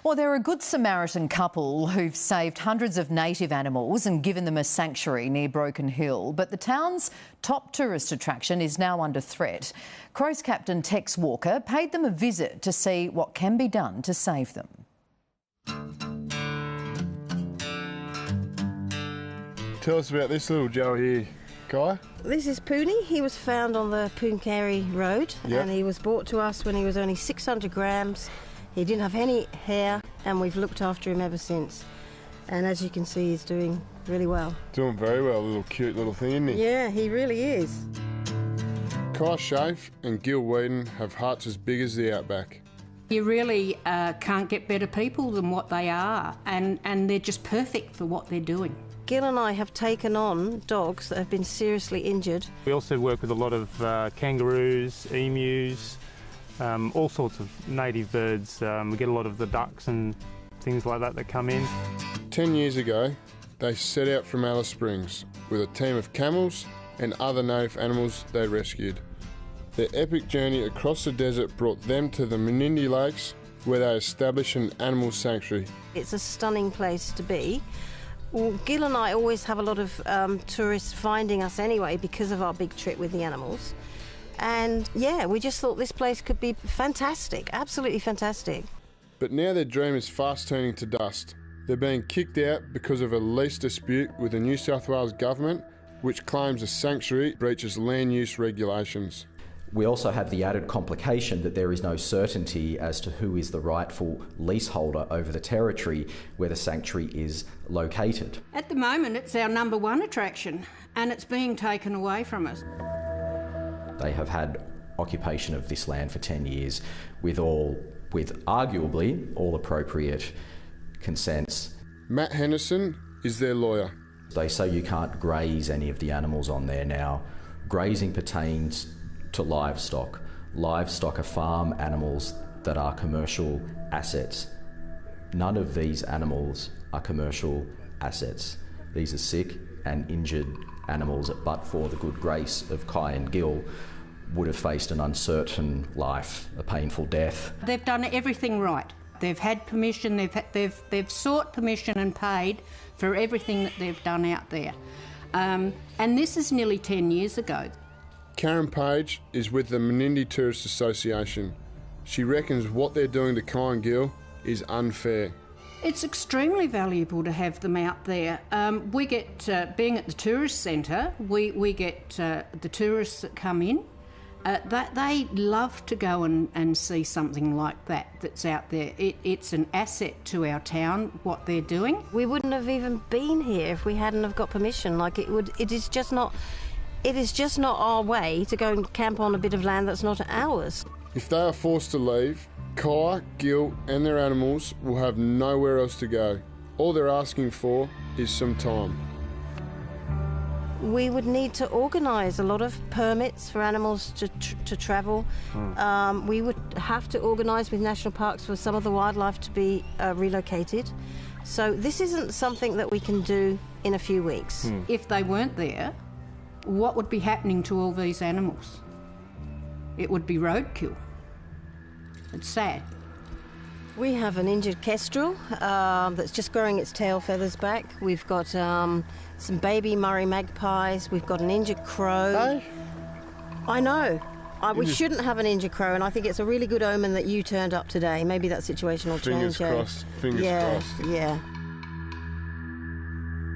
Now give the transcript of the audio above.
Well, they're a good Samaritan couple who've saved hundreds of native animals and given them a sanctuary near Broken Hill. But the town's top tourist attraction is now under threat. Crows captain Tex Walker paid them a visit to see what can be done to save them. Tell us about this little Joe here, Kai. This is Poonie. He was found on the Pooncarie Road, and he was brought to us when he was only 600 grams. He didn't have any hair, and we've looked after him ever since. And as you can see, he's doing really well. Doing very well, little cute little thing, isn't he? Yeah, he really is. Kai Schaaf and Gil Whedon have hearts as big as the outback. You really can't get better people than what they are, and they're just perfect for what they're doing. Gil and I have taken on dogs that have been seriously injured. We also work with a lot of kangaroos, emus, all sorts of native birds. We get a lot of the ducks and things like that come in. 10 years ago, they set out from Alice Springs with a team of camels and other native animals they rescued. Their epic journey across the desert brought them to the Menindee Lakes, where they established an animal sanctuary. It's a stunning place to be. Well, Gil and I always have a lot of tourists finding us anyway because of our big trip with the animals. And yeah, we just thought this place could be fantastic, absolutely fantastic. But now their dream is fast turning to dust. They're being kicked out because of a lease dispute with the New South Wales government, which claims the sanctuary breaches land use regulations. We also have the added complication that there is no certainty as to who is the rightful leaseholder over the territory where the sanctuary is located. At the moment, it's our #1 attraction, and it's being taken away from us. They have had occupation of this land for 10 years with arguably all appropriate consents. Matt Henderson is their lawyer. They say you can't graze any of the animals on there now. Grazing pertains to livestock. Livestock are farm animals that are commercial assets. None of these animals are commercial assets. These are sick and injured animals that, but for the good grace of Kai and Gil, would have faced an uncertain life, a painful death. They've done everything right. They've had permission, they've sought permission and paid for everything that they've done out there. And this is nearly 10 years ago. Karen Page is with the Menindee Tourist Association. She reckons what they're doing to Kai and Gil is unfair. It's extremely valuable to have them out there. We get, being at the tourist centre, we get the tourists that come in. They love to go and see something like that's out there. It's an asset to our town, what they're doing. We wouldn't have even been here if we hadn't have got permission. It is just not our way to go and camp on a bit of land that's not ours. If they are forced to leave, Kai, Gil and their animals will have nowhere else to go. All they're asking for is some time. We would need to organise a lot of permits for animals to travel. We would have to organise with national parks for some of the wildlife to be relocated. So this isn't something that we can do in a few weeks. If they weren't there, what would be happening to all these animals? It would be roadkill. It's sad. We have an injured kestrel that's just growing its tail feathers back. We've got some baby Murray magpies. We've got an injured crow. Hey? I know. We shouldn't have an injured crow, and I think it's a really good omen that you turned up today. Maybe that situation will change. Fingers crossed. Fingers crossed. Yeah.